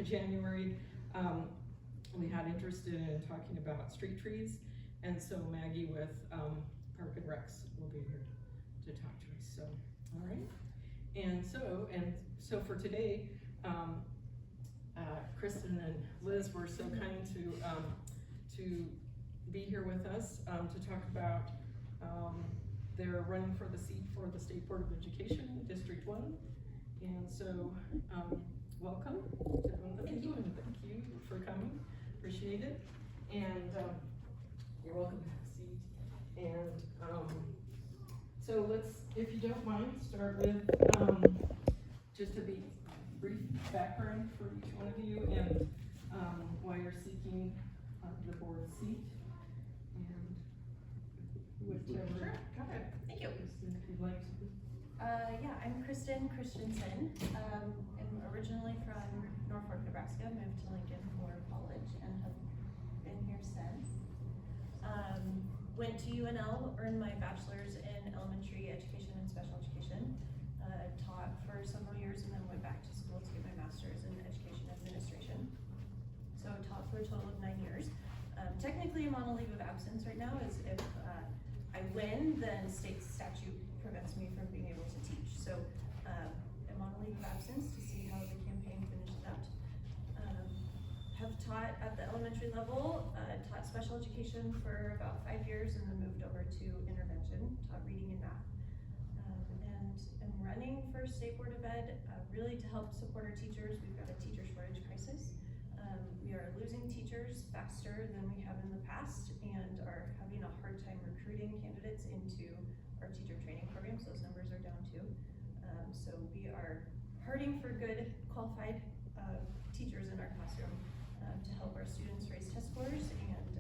January, we had interested in talking about street trees, and so Maggie with Park and Recs will be here to talk to us. So, all right, and so for today, Kristin and Liz were so kind to be here with us to talk about. They're running for the seat for the State Board of Education, District 1, and so welcome to both of you, and thank you for coming. Appreciate it, and you're welcome to have a seat. And so let's, if you don't mind, start with just a brief background for each one of you and why you're seeking the board seat. And whichever. Sure, go ahead. Thank you. If you'd like to. Yeah, I'm Kristin Christensen. I'm originally from Norfolk, Nebraska, moved to Lincoln for college and have been here since. Went to UNL, earned my bachelor's in elementary education and special education. Taught for several years and then went back to school to get my master's in education administration. So taught for a total of 9 years. Technically I'm on a leave of absence right now, as if I win, then state statute prevents me from being able to teach. So I'm on a leave of absence to see how the campaign finishes out. Have taught at the elementary level, taught special education for about 5 years and then moved over to intervention, taught reading and math. And I'm running for State Board of Ed, really to help support our teachers. We've got a teacher shortage crisis. We are losing teachers faster than we have in the past and are having a hard time recruiting candidates into our teacher training programs. Those numbers are down too. So we are hurting for good, qualified teachers in our classroom to help our students raise test scores and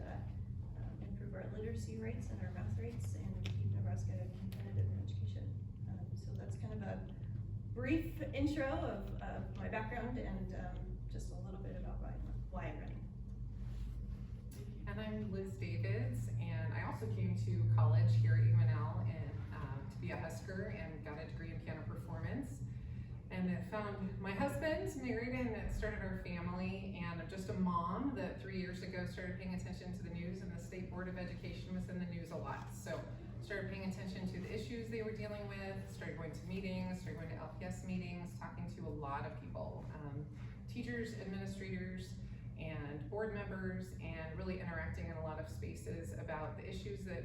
improve our literacy rates and our math rates and keep Nebraska competitive in education. So that's kind of a brief intro of my background and just a little bit about why I'm running. And I'm Liz Davids, and I also came to college here at UNL to be a Husker and got a degree in piano performance. And found my husband, married, and started our family. And I'm just a mom that 3 years ago started paying attention to the news, and the State Board of Education was in the news a lot. So started paying attention to the issues they were dealing with, started going to meetings, started going to LPS meetings, talking to a lot of people, teachers, administrators, and board members, and really interacting in a lot of spaces about the issues that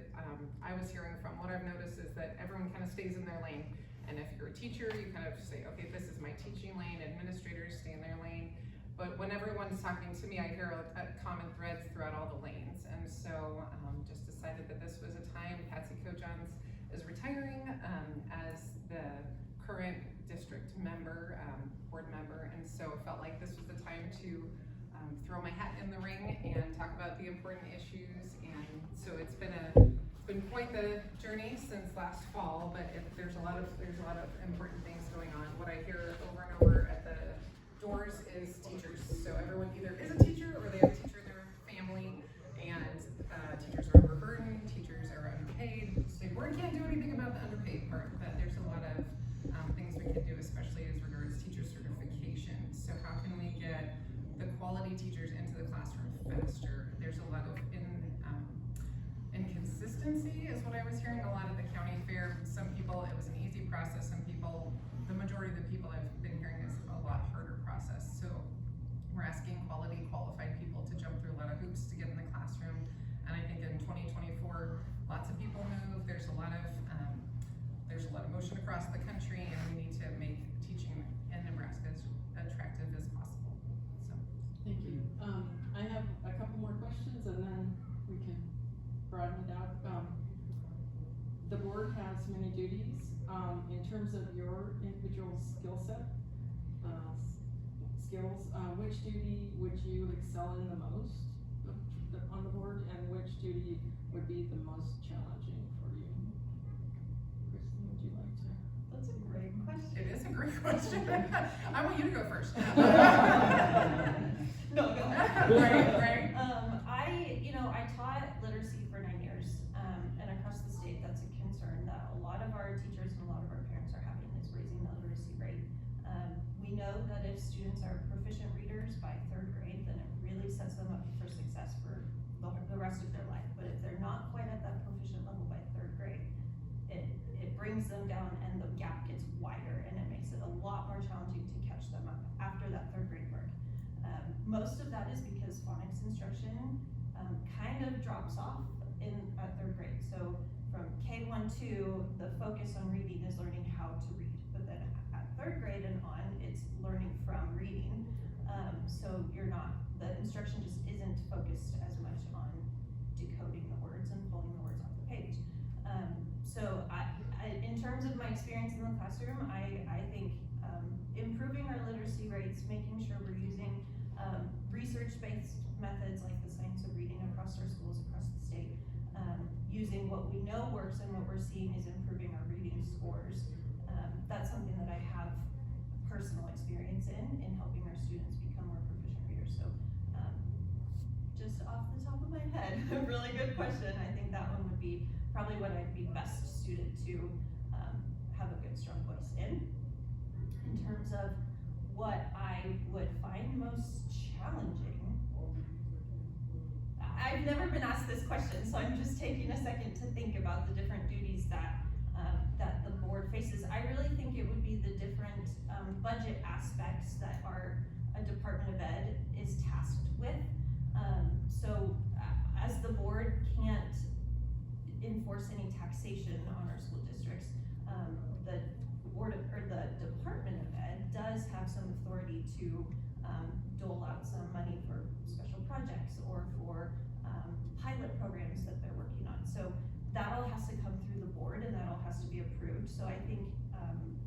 I was hearing from. What I've noticed is that everyone kind of stays in their lane. And if you're a teacher, you kind of say, okay, this is my teaching lane. Administrators stay in their lane. But when everyone's talking to me, I hear a common threads throughout all the lanes. And so just decided that this was a time. Patsy Kojans is retiring as the current district member, board member. And so it felt like this was the time to throw my hat in the ring and talk about the important issues. And so it's been quite the journey since last fall, but there's a lot of important things going on. What I hear over and over at the doors is teachers. So everyone either is a teacher or they have a teacher in their family, and teachers are overburdened, teachers are underpaid. State board can't do anything about the underpaid part, but there's a lot of things we can do, especially as regards teacher certification. So how can we get the quality teachers into the classroom faster? There's a lot of inconsistency is what I was hearing a lot at the county fair. Some people, it was an easy process. Some people, the majority of the people I've been hearing is a lot harder process. So we're asking quality, qualified people to jump through a lot of hoops to get in the classroom. And I think in 2024, lots of people move. There's a lot of motion across the country, and we need to make teaching in Nebraska as attractive as possible. So Thank you. I have a couple more questions, and then we can broaden it out. The board has many duties in terms of your individual skill set, skills. Which duty would you excel in the most on the board, and which duty would be the most challenging for you? Kristin, would you like to? That's a great question. it is a great question. I want you to go first. No. Right. I taught literacy for 9 years, and across the state, that's a concern that a lot of our teachers and a lot of our parents are having is raising the literacy rate. We know know that if students are proficient readers by 3rd grade, then it really sets them up for success for the rest of their life. But if they're not quite at that proficient level by 3rd grade, it brings them down and the gap gets wider, and it makes it a lot more challenging to catch them up after that 3rd grade mark. Most of that is because phonics instruction kind of drops off at 3rd grade. So from K1-2, the focus on reading is learning how to read, but then at 3rd grade and on, it's learning from reading. So the instruction just isn't focused as much on decoding the words and pulling the words off the page. So in terms of my experience in the classroom, I think improving our literacy rates, making sure we're using research-based methods like the science of reading across our schools, across the state, using what we know works and what we're seeing is improving our reading scores. That's something that I have personal experience in helping our students become more proficient readers. So just off the top of my head, a really good question. I think that one would be probably what I'd be best suited to have a good, strong voice in. In terms of what I would find most challenging, I've never been asked this question, so I'm just taking a second to think about the different duties that the board faces. I really think it would be the different budget aspects that a Department of Ed is tasked with. So as the board can't enforce any taxation on our school districts, the Department of Ed does have some authority to dole out some money for special projects or for pilot programs that they're working on. So that all has to come through the board and that all has to be approved. So I think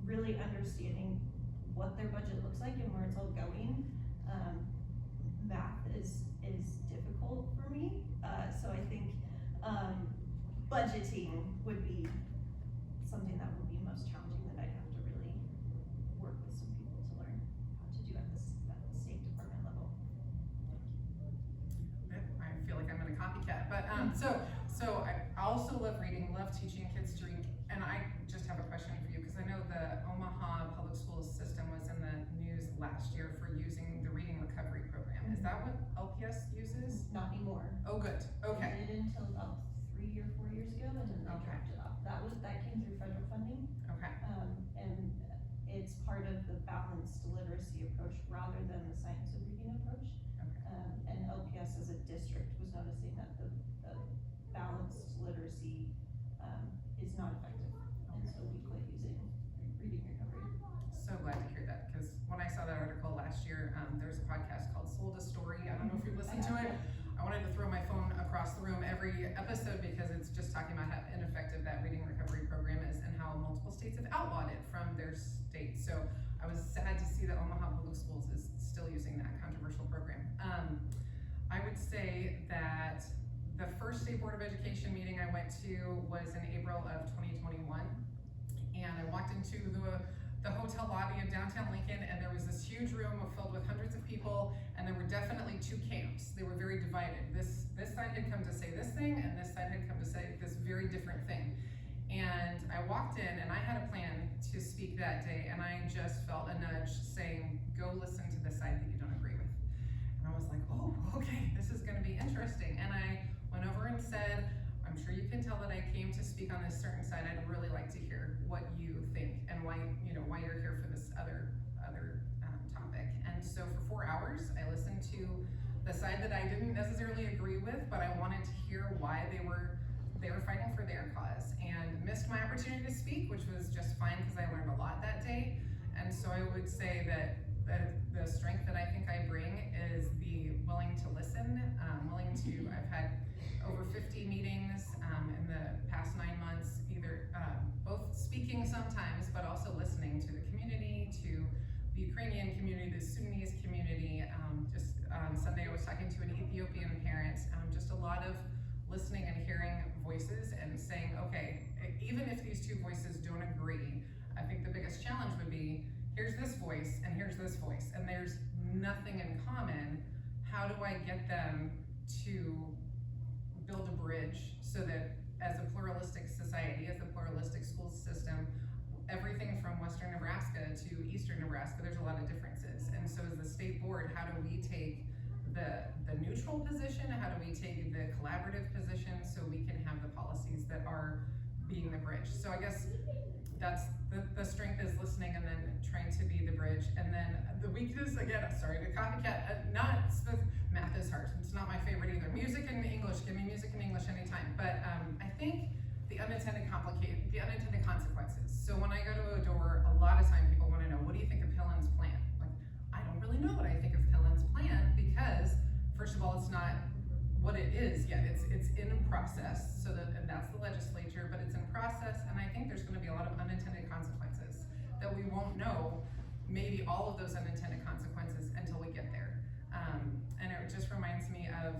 really understanding what their budget looks like and where it's all going, math is difficult for me. So I think budgeting would be something that would be most challenging that I'd have to really work with some people to learn how to do at the State Department level. I feel like I'm in a copycat, but so I also love reading, love teaching kids to read, and I just have a question for you because I know the Omaha Public Schools system was in the news last year for using the Reading Recovery Program. Is that what LPS uses? Not anymore. Oh, good. Okay. They did until about 3 or 4 years ago, and then they dropped it off. That came through federal funding. Okay. And it's part of the balanced literacy approach rather than the science of reading approach. Okay. And LPS as a district was noticing that the balanced literacy is not effective. And so we quit using reading recovery. So glad to hear that, because when I saw that article last year, there's a podcast called Sold a Story. I don't know if you've listened to it. I wanted to throw my phone across the room every episode because it's just talking about how ineffective that reading recovery program is and how multiple states have outlawed it from their state. So I was sad to see that Omaha Public Schools is still using that controversial program. I would say that the first State Board of Education meeting I went to was in April of 2021. And I walked into the hotel lobby of downtown Lincoln, and there was this huge room filled with hundreds of people, and there were definitely two camps. They were very divided. This side had come to say this thing, and this side had come to say this very different thing. And I walked in, and I had a plan to speak that day, and I just felt a nudge saying, go listen to the side that you don't agree with. And I was like, oh, okay, this is gonna be interesting. And I went over and said, I'm sure you can tell that I came to speak on this certain side. I'd really like to hear what you think and why you're here for this other topic. And so for 4 hours, I listened to the side that I didn't necessarily agree with, but I wanted to hear why they were fighting for their cause, and missed my opportunity to speak, which was just fine because I learned a lot that day. And so I would say that the strength that I think I bring is the willing to listen, I've had over 50 meetings in the past 9 months, either both speaking sometimes, but also listening to the community, to the Ukrainian community, the Sudanese community. Just on Sunday I was talking to an Ethiopian parent, just a lot of listening and hearing voices and saying, okay, even if these two voices don't agree, I think the biggest challenge would be, here's this voice and here's this voice, and there's nothing in common. How do I get them to build a bridge so that as a pluralistic society, as a pluralistic school system, everything from Western Nebraska to Eastern Nebraska, there's a lot of differences. And so as the state board, how do we take the neutral position? How do we take the collaborative position so we can have the policies that are being the bridge? So I guess that's the strength is listening and then trying to be the bridge. And then the weakness, again, sorry to copycat, math is hard. It's not my favorite either. Music and English, give me music and English anytime. But I think the unintended consequences. So when I go to a door, a lot of time people want to know, what do you think of Pillen's plan? Like, I don't really know what I think of Pillen's plan because, first of all, it's not what it is yet. It's in process, and that's the legislature, but it's in process, and I think there's going to be a lot of unintended consequences that we won't know, maybe all of those unintended consequences until we get there. And it just reminds me of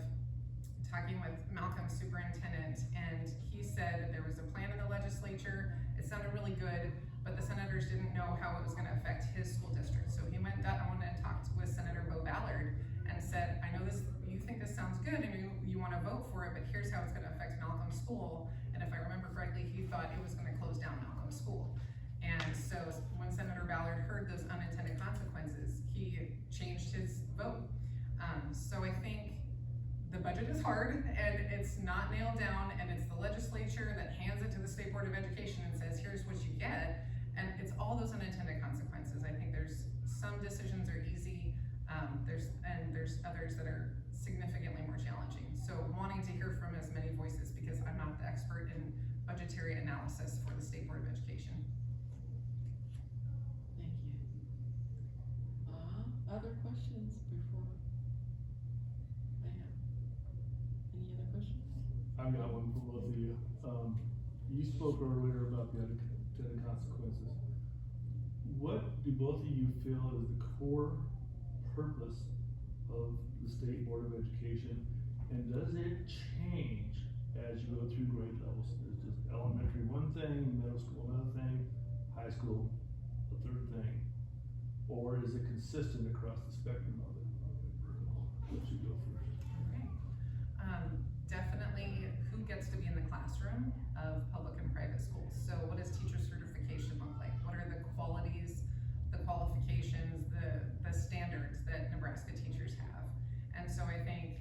talking with Malcolm's superintendent, and he said there was a plan in the legislature. It sounded really good, but the senators didn't know how it was going to affect his school district. So he went down and talked with Senator Bo Ballard and said, I know this, you think this sounds good and you want to vote for it, but here's how it's going to affect Malcolm's school. And if I remember correctly, he thought it was going to close down Malcolm's school. And so when Senator Ballard heard those unintended consequences, he changed his vote. So I think the budget is hard and it's not nailed down, and it's the legislature that hands it to the State Board of Education and says, here's what you get. And it's all those unintended consequences. I think there's some decisions are easy, there's others that are significantly more challenging. So wanting to hear from as many voices, because I'm not the expert in budgetary analysis for the State Board of Education. Thank you. Other questions before I have? Any other questions? I've got one for both of you. You spoke earlier about the unintended consequences. What do both of you feel is the core purpose of the State Board of Education, and does it change as you go through grade levels? Is just elementary one thing, middle school another thing, high school a third thing, or is it consistent across the spectrum of it? Let you go first. Okay. Definitely who gets to be in the classroom of public and private schools. So what does teacher certification look like? What are the qualities, the qualifications, the standards that Nebraska teachers have? And so I think,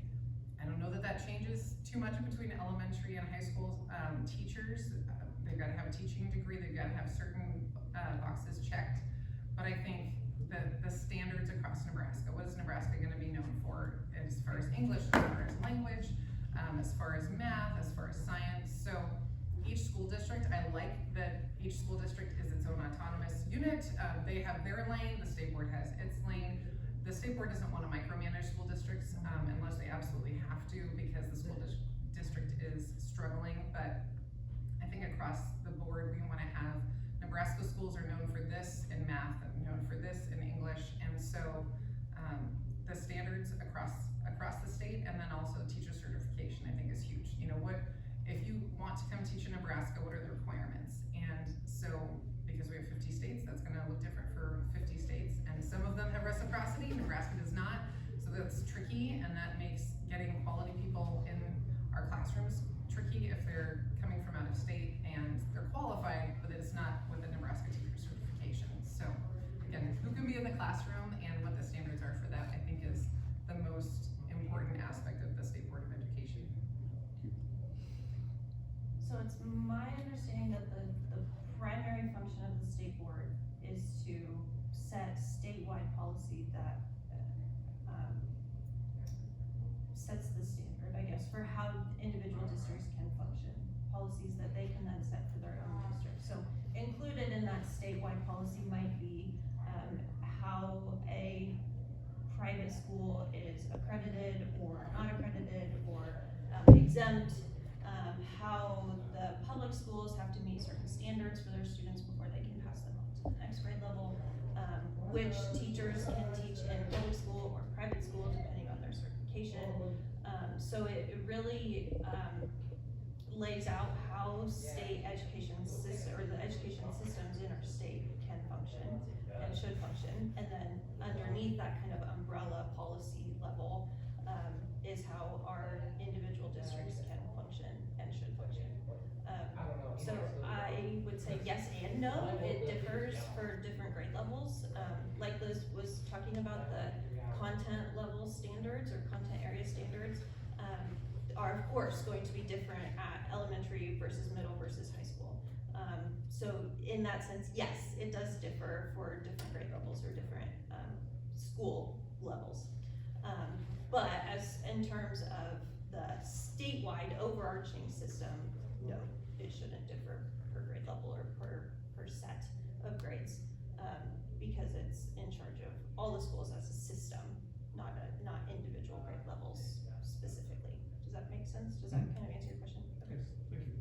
I don't know that that changes too much between elementary and high school teachers. They've got to have a teaching degree, they've got to have certain boxes checked. But I think the standards across Nebraska, what is Nebraska going to be known for as far as English, as far as language, as far as math, as far as science. So each school district, I like that each school district is its own autonomous unit. They have their lane, the state board has its lane. The state board doesn't want to micromanage school districts unless they absolutely have to, because the school district is struggling. But I think across the board, we want to have Nebraska schools are known for this in math, known for this in English, and so the standards across the state, and then also teacher certification, I think is huge. You know, what if you want to come teach in Nebraska, what are the requirements? And so because we have 50 states, that's going to look different for 50 states, and some of them have reciprocity, Nebraska does not, so that's tricky, and that makes getting quality people in our classrooms tricky if they're coming from out of state and they're qualified, but it's not with a Nebraska teacher certification. So again, who can be in the classroom and what the standards are for that, I think is the most important aspect of the State Board of Education. So it's my understanding that the primary function of the state board is to set statewide policy that sets the standard, I guess, for how individual districts can function, policies that they can then set for their own district. So included in that statewide policy might be how a private school is accredited or not accredited or exempt, how the public schools have to meet certain standards for their students before they can pass them on to the next grade level, which teachers can teach in public school or private school depending on their certification. So it really lays out how state education system, or the education systems in our state can function and should function, and then underneath that kind of umbrella policy level is how our individual districts can function and should function. So I would say yes and no. It levels. Like Liz was talking about, the content level standards or content area standards are of course going to be different at elementary versus middle versus high school. So in that sense, yes, it does differ for different grade levels or different school levels. But as in terms of the statewide overarching system, no, it shouldn't differ per grade level or per set of grades, because it's in charge of all the schools as a system, not individual grade levels specifically. Does that make sense? Does that kind of answer your question? Okay. Yes, thank you.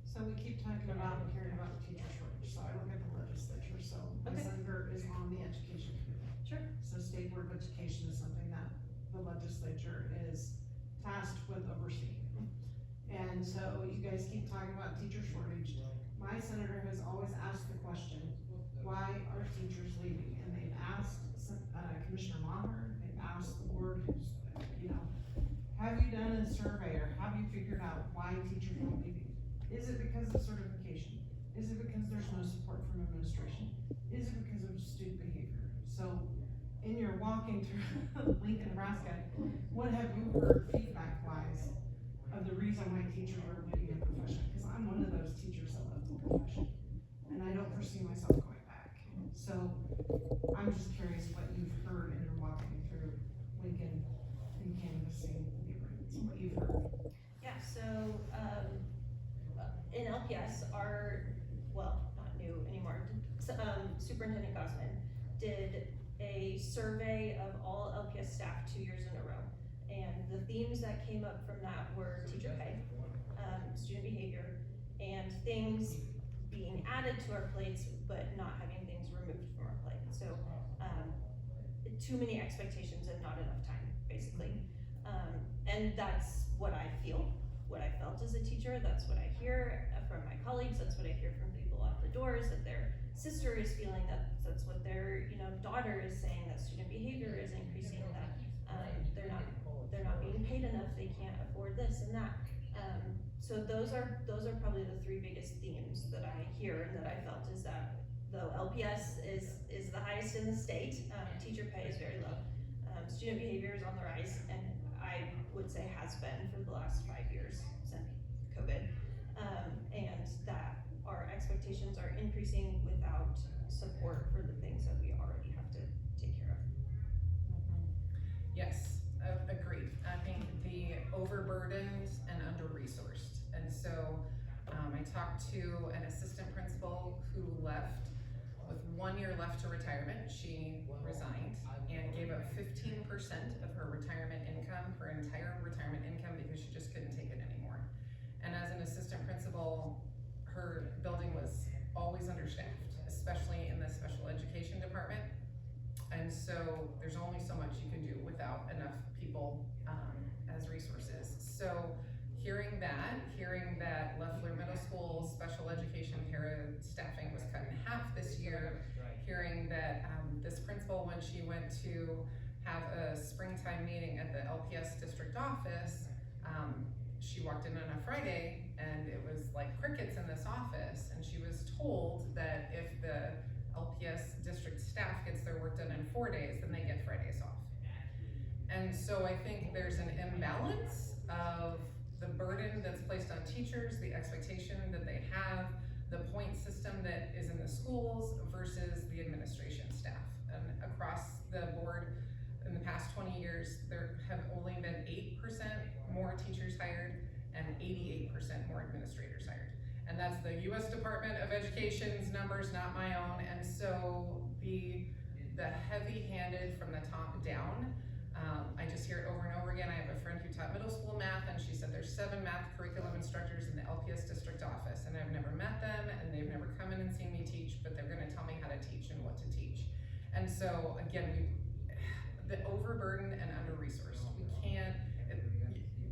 So we keep talking about and hearing about teacher shortage, so I work at the legislature, so my Okay. senator is on the education committee. Sure. So State Board of Education is something that the legislature is tasked with overseeing. And so you guys keep talking about teacher shortage. My senator has always asked the question, why are teachers leaving? And they've asked Commissioner Maher, they've asked the board, have you done a survey or have you figured out why teachers are leaving? Is it because of certification? Is it because there's no support from administration? Is it because of student behavior? So in your walking through Lincoln, Nebraska, what have you heard feedback wise of the reason why teachers are leaving the profession? Because I'm one of those teachers that left the profession, and I don't foresee myself going back. So I'm just curious what you've heard in your walking through Lincoln and canvassing the neighborhoods, what you've heard. Yeah, so in LPS, not new anymore, Superintendent Gosman did a survey of all LPS staff 2 years in a row. And the themes that came up from that were teacher pay, student behavior, and things being added to our plates, but not having things removed from our plate. So too many expectations and not enough time, basically. And that's what I feel, what I felt as a teacher. That's what I hear from my colleagues. That's what I hear from people at the doors, that their sister is feeling that's what their daughter is saying, that student behavior is increasing, that they're not being paid enough, they can't afford this and that. So those are probably the three biggest themes that I hear and that I felt, is that though LPS is the highest in the state, teacher pay is very low. Student behavior is on the rise, and I would say has been for the last 5 years since COVID, and that our expectations are increasing without support for the things that we already have to take care of. Yes, agreed. I think the overburdened and under-resourced. And so I talked to an assistant principal who left with 1 year left to retirement. She resigned and gave up 15% of her retirement income, her entire retirement income, because she just couldn't take it anymore. And as an assistant principal, her building was always understaffed, especially in the special education department. And so there's only so much you can do without enough people as resources. So hearing that Leffler Middle School special education para staffing was cut in half this year, hearing that this principal, when she went to have a springtime meeting at the LPS district office, she walked in on a Friday and it was like crickets in this office, and she was told that if the LPS district staff gets their work done in 4 days, then they get Fridays off. And so I think there's an imbalance of the burden that's placed on teachers, the expectation that they have, the point system that is in the schools versus the administration staff. And across the board, in the past 20 years, there have only been 8% more teachers hired and 88% more administrators hired. And that's the US Department of Education's numbers, not my own. And so the heavy-handed from the top down, I just hear it over and over again. I have a friend who taught middle school math, and she said there's 7 math curriculum instructors in the LPS district office, and I've never met them, and they've never come in and seen me teach, but they're gonna tell me how to teach and what to teach. And so again, the overburdened and under-resourced. We can't,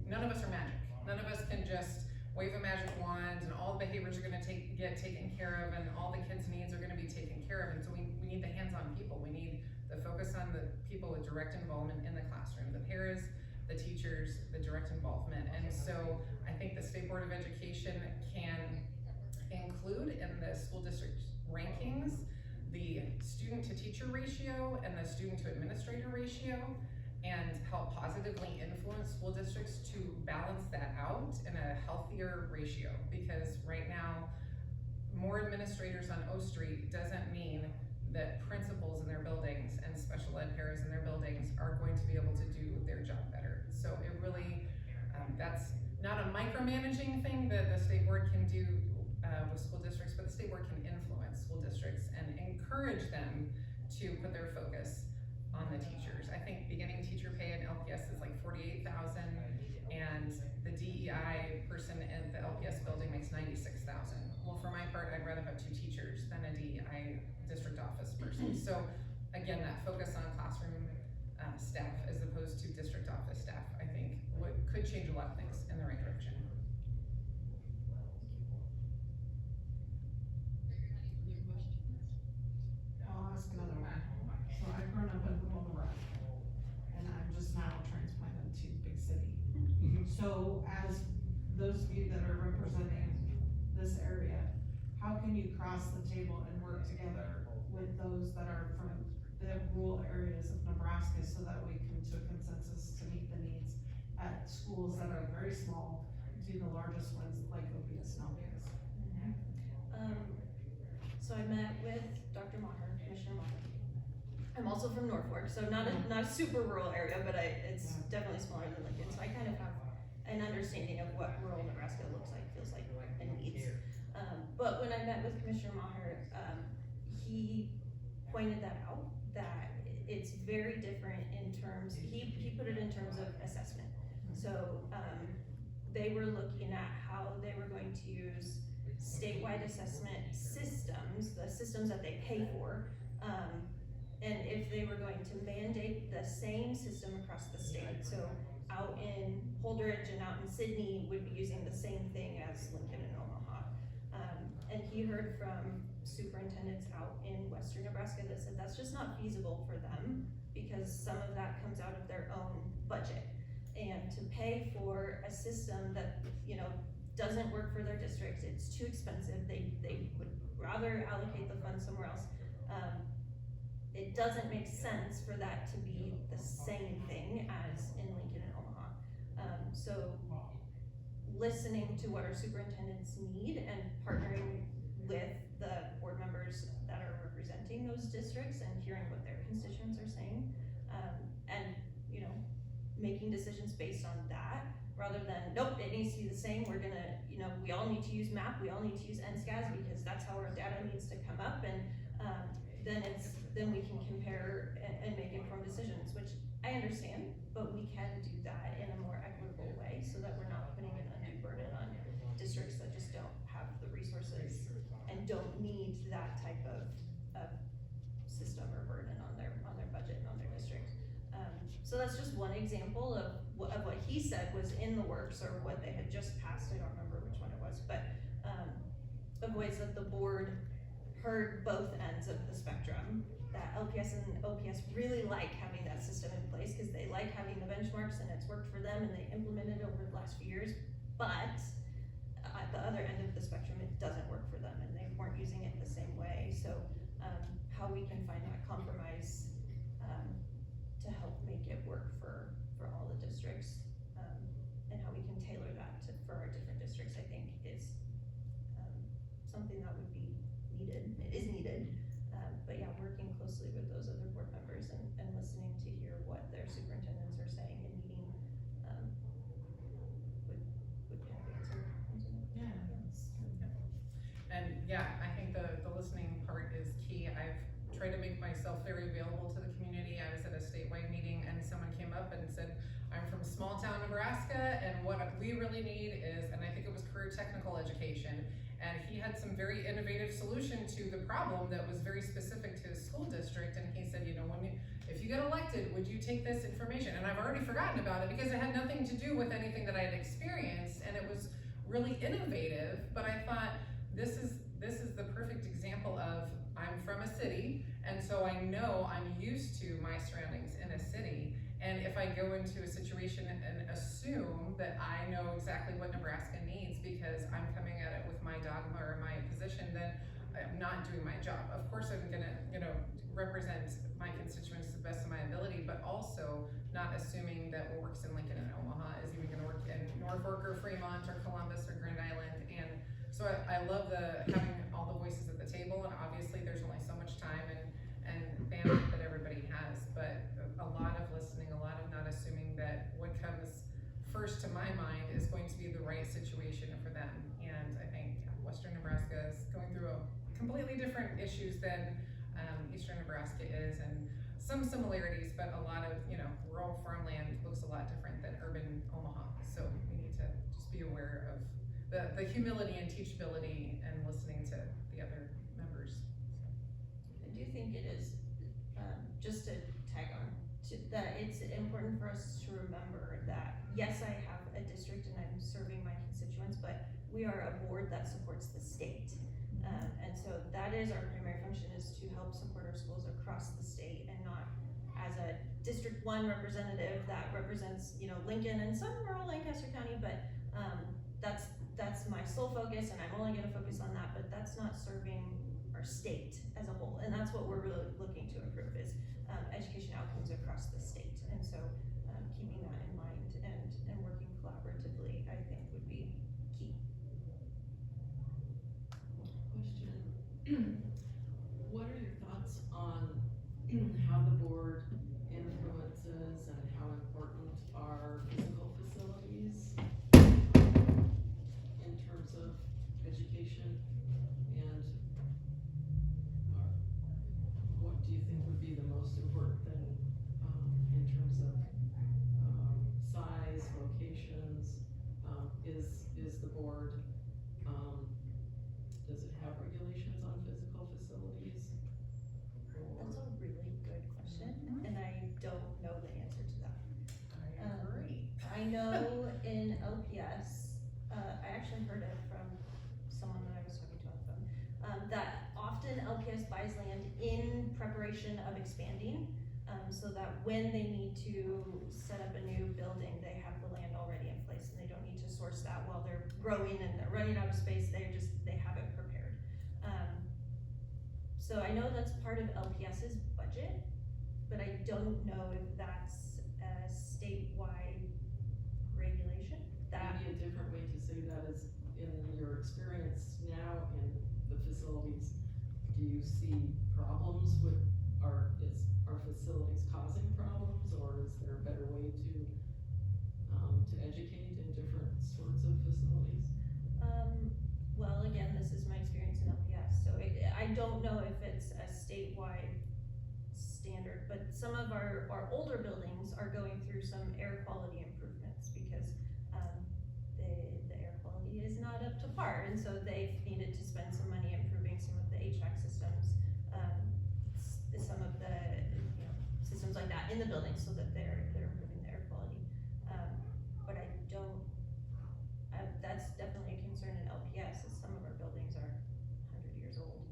none of us are magic. None of us can just wave a magic wand and all the behaviors are gonna get taken care of and all the kids' needs are gonna be taken care of. And so we need the hands-on people. We need the focus on the people with direct involvement in the classroom, the paras, the teachers, the direct involvement. And so I think the State Board of Education can include in the school district rankings the student to teacher ratio and the student to administrator ratio and help positively influence school districts to balance that out in a healthier ratio. Because right now, more administrators on O Street doesn't mean that principals in their buildings and special ed paras in their buildings are going to be able to do their job better. So it really, that's not a micromanaging thing that the state board can do with school districts, but the state board can influence school districts and encourage them to put their focus on the teachers. I think beginning teacher pay in LPS is like $48,000, and the DEI person in the LPS building makes $96,000. Well, for my part, I'd rather have 2 teachers than a DEI district office person. So again, that focus on classroom staff as opposed to district office staff, I think could change a lot of things in the right direction. I'll ask another one. So I've grown up in Little Nebraska, and I'm just now transplanted to big city. So as those of you that are representing this area, how can you cross the table and work together with those that are from the rural areas of Nebraska so that we come to a consensus to meet the needs at schools that are very small to the largest ones like OPS and LPS? So I met with Dr. Maher, Commissioner Maher. I'm also from Norfolk, so not a super rural area, but it's definitely smaller than Lincoln, so I kind of have an understanding of what rural Nebraska looks like, feels like, and needs. But when I met with Commissioner Maher, he pointed that out, that it's very different in terms, he put it in terms of assessment. So they were looking at how they were going to use statewide assessment systems, the systems that they pay for, and if they were going to mandate the same system across the state. So out in Holdridge and out in Sydney would be using the same thing as Lincoln and Omaha. And he heard from superintendents out in Western Nebraska that said that's just not feasible for them because some of that comes out of their own budget. And to pay for a system that, doesn't work for their districts, it's too expensive, they would rather allocate the funds somewhere else. It doesn't make sense for that to be the same thing as in Lincoln and Omaha. So listening to what our superintendents need and partnering with the board members that are representing those districts and hearing what their constituents are saying, and making decisions based on that rather than, nope, it needs to be the same, we're gonna, we all need to use MAP, we all need to use NSCAS because that's how our data needs to come up, and then we can compare and make informed decisions, which I understand, but we can do that in a more equitable way so that we're not putting an undue burden on districts that just don't have the resources and don't need that type of system or burden on their budget and on their district. So that's just one example of what he said was in the works or what they had just passed. I don't remember which one it was, but avoids that the board heard both ends of the spectrum, that LPS and OPS really like having that system in place because they like having the benchmarks and it's worked for them and they implemented it over the last few years, but at the other end of the spectrum, it doesn't work for them and they weren't using it the same way. So how we can find that compromise to help make it work for all the districts, and how we can tailor that for our different districts, I think is something that would be needed. It is needed, but yeah, working closely with those other board members and listening to hear what their superintendents are saying and meeting would kind of answer that. And yeah, I think the listening part is key. I've tried to make myself very available to the community. I was at a statewide meeting and someone came up and said, I'm from small town Nebraska and what we really need is, and I think it was career technical education. And he had some very innovative solution to the problem that was very specific to his school district. And he said, if you get elected, would you take this information? And I've already forgotten about it because it had nothing to do with anything that I had experienced. And it was really innovative, but I thought this is the perfect example of I'm from a city, and so I know I'm used to my surroundings in a city. And if I go into a situation and assume that I know exactly what Nebraska needs because I'm coming at it with my dogma or my position, then I'm not doing my job. Of course I'm gonna, represent my constituents to the best of my ability, but also not assuming that what works in Lincoln and Omaha is even gonna work in Norfolk or Fremont or Columbus or Grand Island. And so I love having all the voices at the table, and obviously there's only so much time and bandwidth that everybody has, but a lot of listening, a lot of not assuming that what comes first to my mind is going to be the right situation for them. And I think Western Nebraska is going through completely different issues than Eastern Nebraska is, and some similarities, but a lot of, rural farmland looks a lot different than urban Omaha. So we need to just be aware of the humility and teachability and listening to the other members. I do think it is, just to tag on, that it's important for us to remember that, yes, I have a district and I'm serving my constituents, but we are a board that supports the state. And so that is our primary function, is to help support our schools across the state, and not as a District 1 representative that represents, Lincoln and some rural Lancaster County, but that's my sole focus, and I'm only gonna focus on that, but that's not serving our state as a whole. And that's what we're really looking to improve, is education outcomes across the state. And so keeping that in mind and working collaboratively, I think, would be key. Question. What are your thoughts on how the board influences and how important are physical facilities in terms of education? And what do you think would be the most important thing in terms of size, locations? Is the board, does it have regulations on physical facilities? That's a really good question, and I don't know the answer to that. I agree. I know in LPS, I actually heard it from someone that I was talking to on the phone, that often LPS buys land in preparation of expanding, so that when they need to set up a new building, they have the land already in place, and they don't need to source that while they're growing and they're running out of space. They have it prepared. So I know that's part of LPS's budget, but I don't know if that's a statewide regulation. Maybe a different way to say that is, in your experience now in the facilities, do you see problems with, are facilities causing problems, or is there a better way to educate in different sorts of facilities? Well, again, this is my experience in LPS, so I don't know if it's a statewide standard, but some of our older buildings are going through some air quality improvements, because the air quality is not up to par, and so they've needed to spend some money improving some of the HVAC systems, some of the systems like that in the buildings, so that they're improving the air quality. But I don't. That's definitely a concern in LPS, as some of our buildings are 100 years old.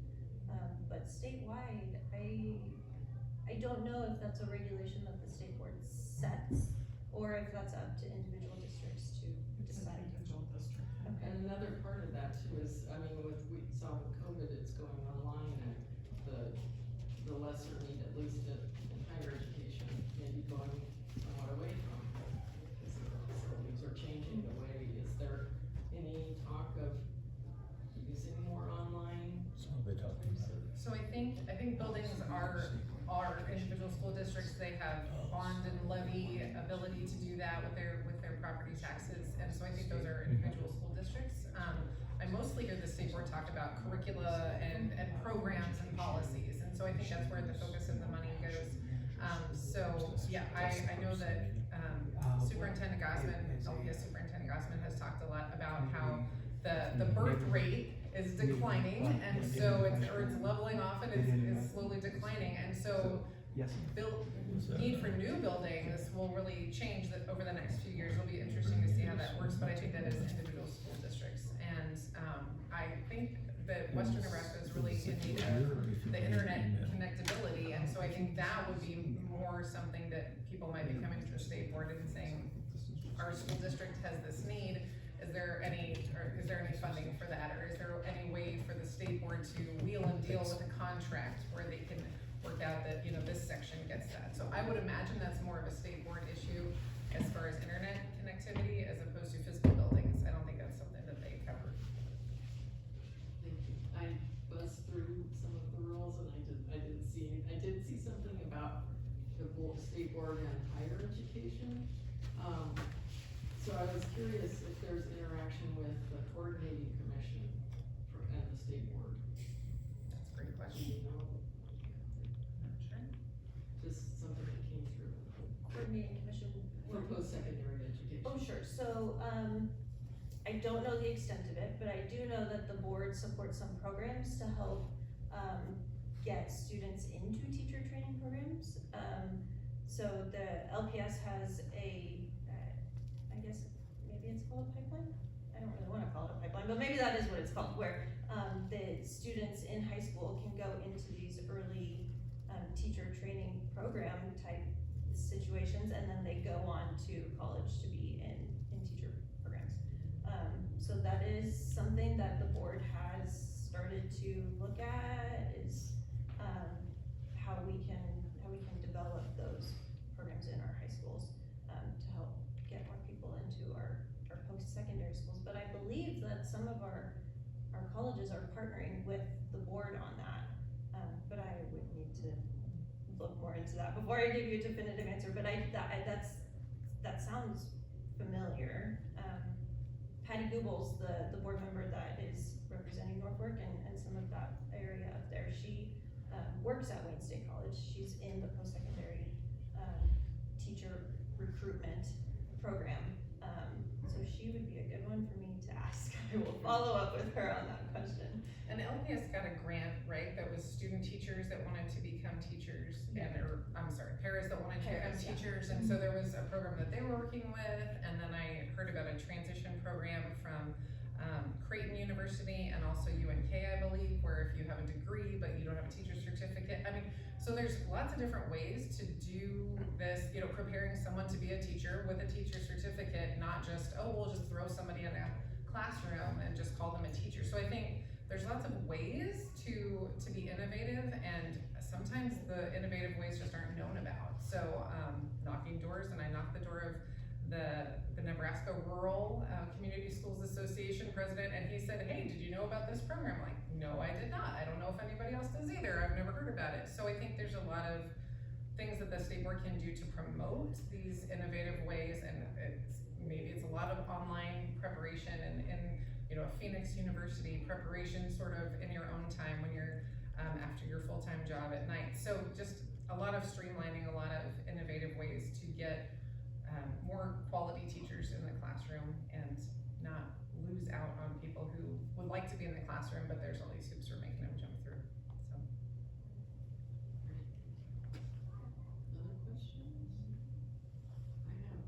But statewide, I don't know if that's a regulation that the state board sets, or if that's up to individual districts to decide. Individual district. Okay. And another part of that too is, we saw with COVID, it's going online, and the lesser need, at least in higher education, may be going somewhat away from physical facilities or changing the way. Is there any talk of using more online? So they talked about it. So I think buildings are individual school districts. They have bond and levy ability to do that with their property taxes, and so I think those are individual school districts. I mostly hear the state board talk about curricula and programs and policies, and so I think that's where the focus of the money goes. So yeah, I know that Superintendent Gossman, LPS Superintendent Gossman, has talked a lot about how the birth rate is declining, and so it's leveling off and is slowly declining, and so need for new buildings will really change over the next few years. It'll be interesting to see how that works, but I think that is individual school districts, and I think that Western Nebraska is really in need of the internet connectability, and so I think that would be more something that people might be coming to the state board and saying, our school district has this need, is is there any funding for that, or is there any way for the state board to wheel and deal with a contract where they can work out that, you know, this section gets that? So I would imagine that's more of a state board issue as far as internet connectivity as opposed to physical buildings. I don't think that's something that they cover. Thank you. I buzzed through some of the rules and I did see something about the state board and higher education. So I was curious if there's interaction with the coordinating commission and the state board. That's a great Do question. you know? Not sure. Just something that came through Coordinating commission. for post-secondary education. Oh, sure, so, I don't know the extent of it, but I do know that the board supports some programs to help, get students into teacher training programs. So the LPS has I guess, maybe it's called a pipeline? I don't really wanna call it a pipeline, but maybe that is what it's called, where, the students in high school can go into these early, teacher training program type situations, and then they go on to college to be in teacher programs. So that is something that the board has started to look at, is, how we can develop those programs in our high schools, to help get more people into our post-secondary schools. But I believe that some of our colleges are partnering with the board on that, but I would need to look more into that before I give you a definitive answer, but that sounds familiar. Patty Gooble's the board member that is representing Norfolk and some of that area up there. She works at Wayne State College. She's in the post-secondary teacher recruitment program. So she would be a good one for me to ask. I will follow up with her on that question. And LPS got a grant, right, that was student teachers that wanted to become teachers, paras that wanted to become Paras, yeah. teachers, and so there was a program that they were working with, and then I heard about a transition program from Creighton University and also UNK, I believe, where if you have a degree but you don't have a teacher's certificate, I mean, so there's lots of different ways to do this, you know, preparing someone to be a teacher with a teacher's certificate, not just, oh, we'll just throw somebody in a classroom and just call them a teacher. So I think there's lots of ways to be innovative, and sometimes the innovative ways just aren't known about. So knocking doors, and I knocked the door of the Nebraska Rural Community Schools Association president, and he said, hey, did you know about this program? I'm like, no, I did not. I don't know if anybody else does either. I've never heard about it. So I think there's a lot of things that the state board can do to promote these innovative ways, and maybe it's a lot of online preparation and you know, a Phoenix University preparation sort of in your own time when you're after your full-time job at night. So just a lot of streamlining, a lot of innovative ways to get more quality teachers in the classroom and not lose out on people who would like to be in the classroom, but there's all these hoops we're making them jump through, so. Other questions? I have,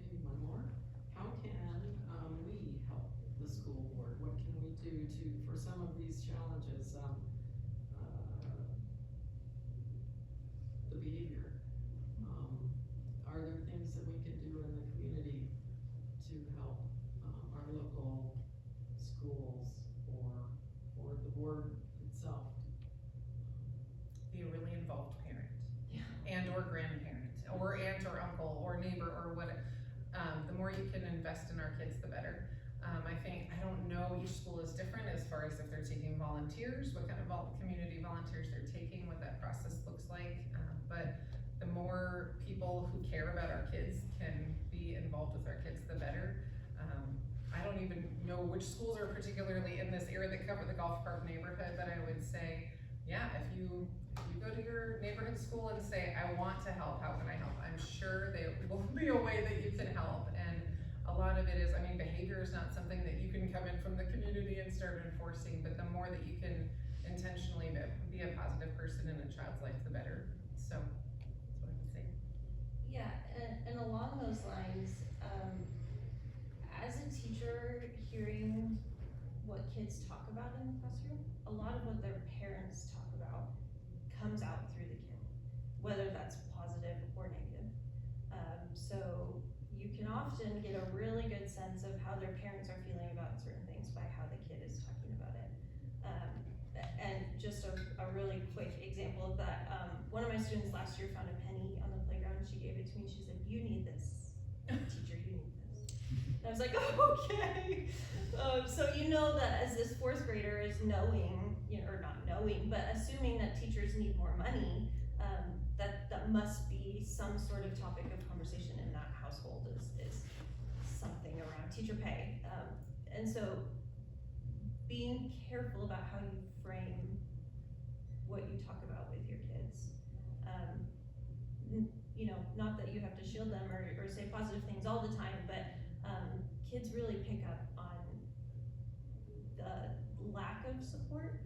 maybe one more. How can, we help the school board? What can we do for some of these challenges? The behavior. Are there things that we can do in the community to help, our local schools or the board itself? Be a really involved parent. Yeah. And or grandparent, or aunt or uncle, or neighbor, or what, the more you can invest in our kids, the better. I don't know, each school is different as far as if they're taking volunteers, what kind of community volunteers they're taking, what that process looks like, but the more people who care about our kids can be involved with our kids, the better. I don't even know which schools are particularly in this area that cover the golf cart neighborhood, but I would say, yeah, if you go to your neighborhood school and say, I want to help, how can I help? I'm sure there will be a way that you can help, and a lot of it is, I mean, behavior is not something that you can come in from the community and start enforcing, but the more that you can intentionally be a positive person in a child's life, the better. So that's what I would say. Yeah, and along those lines, as a teacher, hearing what kids talk about in the classroom, a lot of what their parents talk about comes out through the kid, whether that's positive or negative. So you can sense of how their parents are feeling about certain things by how the kid is talking about it. And just a really quick example of that, one of my students last year found a penny on the playground, and she gave it to me, she said, "You need this, teacher, you need this." And I was like, oh, okay. So you know that as this fourth grader is knowing, or not knowing, but assuming that teachers need more money, that must be some sort of topic of conversation in that household is something around teacher pay. And so being careful about how you frame what you talk about with your kids. Not that you have to shield them or say positive things all the time, but kids really pick up on the lack of support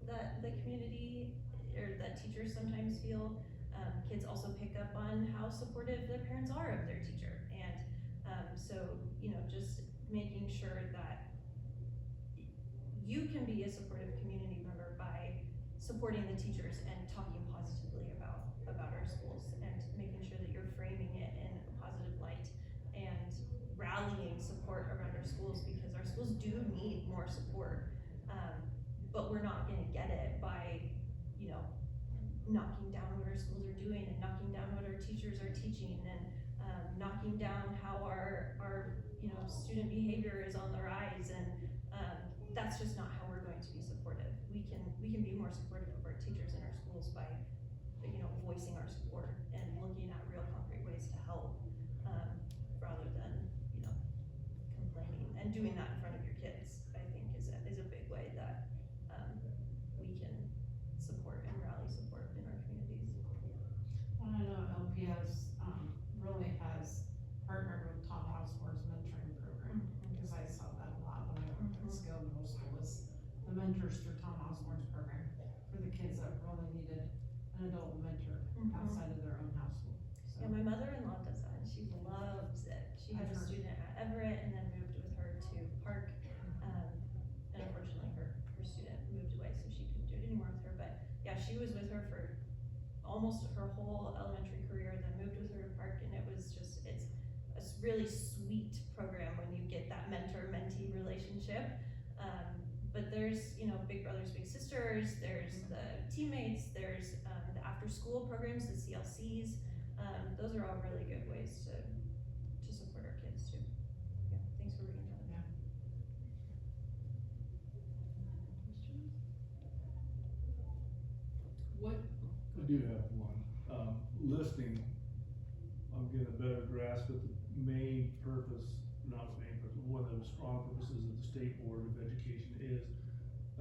that the community or that teachers sometimes feel. Kids also pick up on how supportive their parents are of their teacher. And so, just making sure that you can be a supportive community member by supporting the teachers and talking positively about our schools and making sure that you're framing it in a positive light and rallying support around our schools, because our schools do need more support. But we're not gonna get it by, knocking down what our schools are doing and knocking down what our teachers are teaching and knocking down how our student behavior is on the rise, and that's just not how we're going to be supportive. We can be more supportive of our teachers in our schools by voicing our support and looking at real concrete ways to help, rather than complaining. And doing that in front of your kids, I think, is a big way that we can support and rally support in our communities. And I know LPS, really has partnered with Tom Housemore's mentoring program, because I saw that a lot when I worked at Skilled Middle School, was the mentors through Tom Housemore's program for the kids that really needed an adult mentor outside of their own household. So, Yeah, my mother-in-law does that, and she loves it. She had a student at Everett and then moved with her to Park. And unfortunately her student moved away, so she couldn't do it anymore with her. But yeah, she was with her for almost her whole elementary career, then moved with her to Park, and it was just, it's a really sweet program when you get that mentor-mentee relationship. But there's, Big Brothers Big Sisters, there's the teammates, there's the after-school programs, the CLCs. Those are all really good ways to support our kids too. Yeah, thanks for bringing that up. Yeah. What, I do have one. Listening, I'm getting a better grasp of the main purpose, not the main purpose, one of the strong purposes of the State Board of Education is,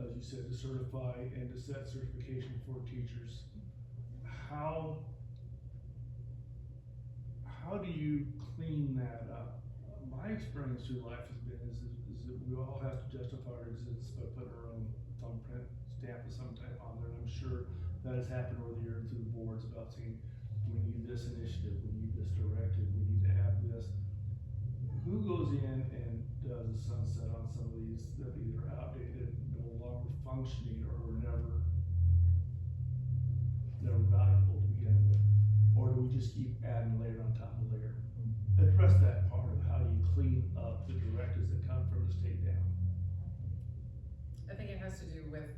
as you said, to certify and to set certification for teachers. How do you clean that up? My experience through life has been is that we all have to justify our existence by putting our own thumbprint stamp of some type on there. And I'm sure that has happened over the years through the boards about saying, we need this initiative, we need this directive, we need to have this. Who goes in and does a sunset on some of these that either are outdated, no longer functioning, or were never valuable to begin with? Or do we just keep adding layer on top of layer? Address that part of how you clean up the directives that come from the state down. I think it has to do with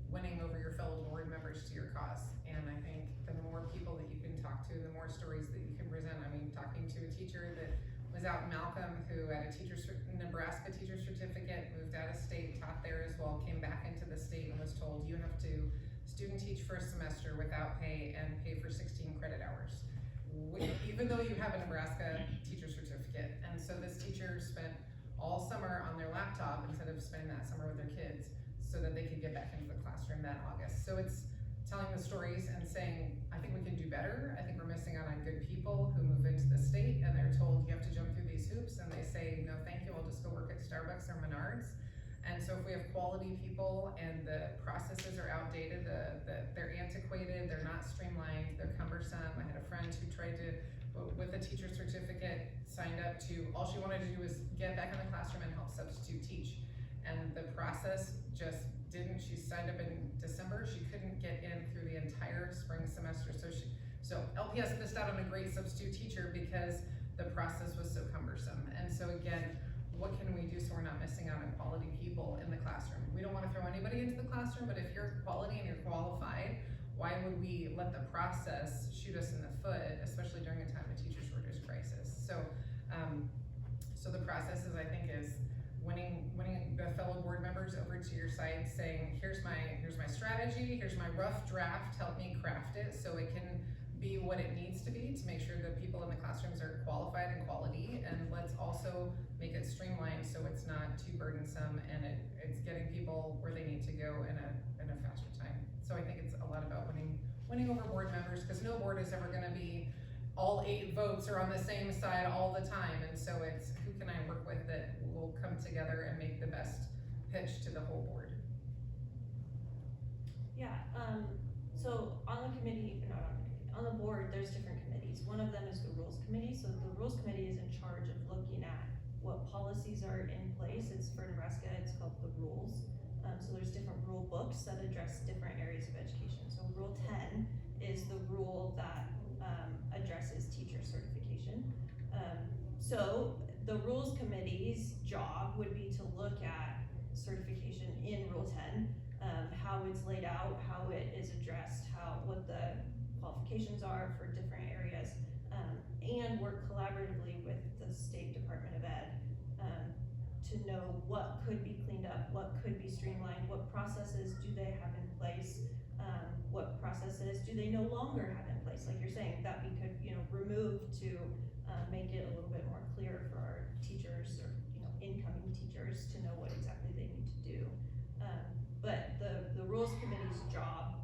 winning over your fellow board members to your cause. And I think the more people that you can talk to, the more stories that you can present. I mean, talking to a teacher that was out in Malcolm who had a Nebraska teacher certificate, moved out of state, taught there as well, came back into the state and was told, you have to student teach for a semester without pay and pay for 16 credit hours, even though you have a Nebraska teacher certificate. And so this teacher spent all summer on their laptop instead of spending that summer with their kids so that they could get back into the classroom that August. So it's telling the stories and saying, I think we can do better. I think we're missing out on good people who move into the state and they're told you have to jump through these hoops, and they say, no thank you, I'll just go work at Starbucks or Menards. And so if we have quality people and the processes are outdated, they're antiquated, they're not streamlined, they're cumbersome. I had a friend who tried to, with a teacher certificate, signed up to, all she wanted to do was get back in the classroom and help substitute teach. And the process just didn't, she signed up in December, she couldn't get in through the entire spring semester. So LPS missed out on a great substitute teacher because the process was so cumbersome. And so again, what can we do so we're not missing out on quality people in the classroom? We don't wanna throw anybody into the classroom, but if you're quality and you're qualified, why would we let the process shoot us in the foot, especially during a time of teacher shortage crisis? So the process is, I think, is winning the fellow board members over to your side, saying, here's my strategy, here's my rough draft, help me craft it so it can be what it needs to be to make sure that people in the classrooms are qualified and quality, and let's also make it streamlined so it's not too burdensome and it's getting people where they need to go in a faster time. So I think it's a lot about winning over board members, because no board is ever gonna be all 8 votes are on the same side all the time, and so it's who can I work with that will come together and make the best pitch to the whole board. Yeah, so on the committee, not on the committee, on the board, there's different committees. One of them is the rules committee. So the rules committee is in charge of looking at what policies are in place. It's for Nebraska, it's called the rules. So there's different rule books that address different areas of education. So Rule 10 is the rule that addresses teacher certification. So the rules committee's job would be to look at certification in Rule 10, how it's laid out, how it is addressed, what the qualifications are for different areas, and work collaboratively with the State Department of Ed to know what could be cleaned up, what could be streamlined, what processes do they have in place, what processes do they no longer have in place, like you're saying, that we could, remove to make it a little bit more clear for our teachers or, incoming teachers to know what exactly they need to do. But the rules committee's job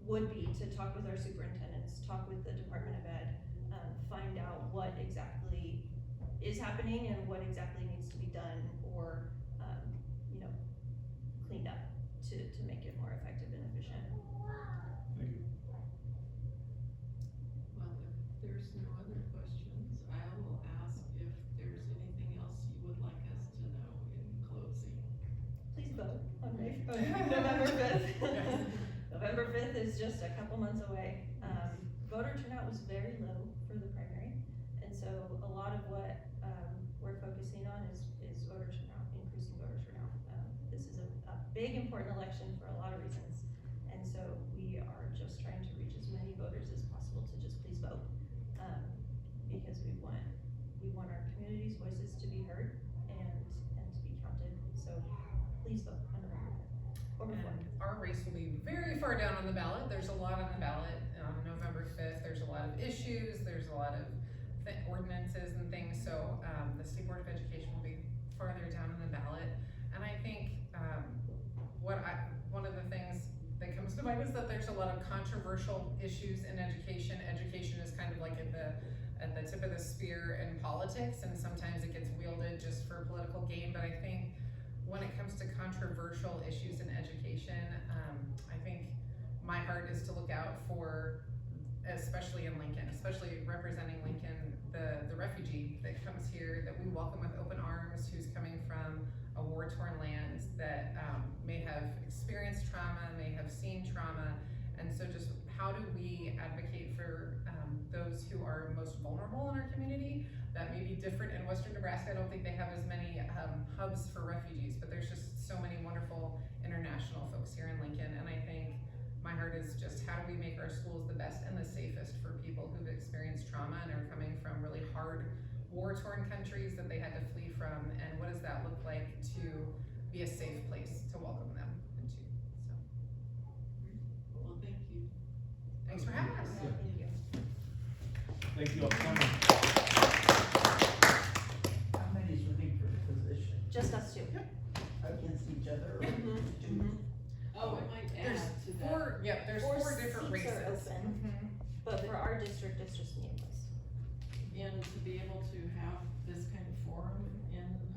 would be to talk with our superintendents, talk with the Department of Ed, find out what exactly is happening and what exactly needs to be done or, cleaned up to make it more effective and efficient. Thank you. Well, if there's no other questions, I will ask if there's anything else you would like us to know in closing. Please vote on November 5th. November 5th is just a couple months away. Voter turnout was very low for the primary, and so a lot of what we're focusing on is voter turnout, increasing voter turnout. This is a big important election for a lot of reasons, and so we are just trying to reach as many voters as possible to just please vote, because we want our community's voices to be heard and to be counted. So please vote on November 5th or before. And our race will be very far down on the ballot. There's a lot on the ballot on November 5th. There's a lot of issues. There's a lot of ordinances and things. So the State Board of Education will be farther down on the ballot. And I think one of the things that comes to mind is that there's a lot of controversial issues in education. Education is kind of like at the tip of the spear in politics, and sometimes it gets wielded just for political gain. But I think when it comes to controversial issues in education, I think my heart is to look out for, especially in Lincoln, especially representing Lincoln, the refugee that comes here, that we welcome with open arms, who's coming from a war-torn land, that may have experienced trauma, may have seen trauma, and so just how do we advocate for those who are most vulnerable in our community? That may be different in Western Nebraska. I don't think they have as many hubs for refugees, but there's just so many wonderful international folks here in Lincoln, and I think my heart is just how do we make our schools the best and the safest for people who've experienced trauma and are coming from really hard war-torn countries that they had to flee from, and what does that look like to be a safe place to welcome them into? So, Well, thank you. thanks for having us. Yeah, thank you. Thank you all for coming. How many's running for the position? Just us two. Against each other? or- Oh, I might add to that. There's Four four different seats are races. open. Mhm. But for our district, it's just me and Liz. And to be able to have this kind of forum in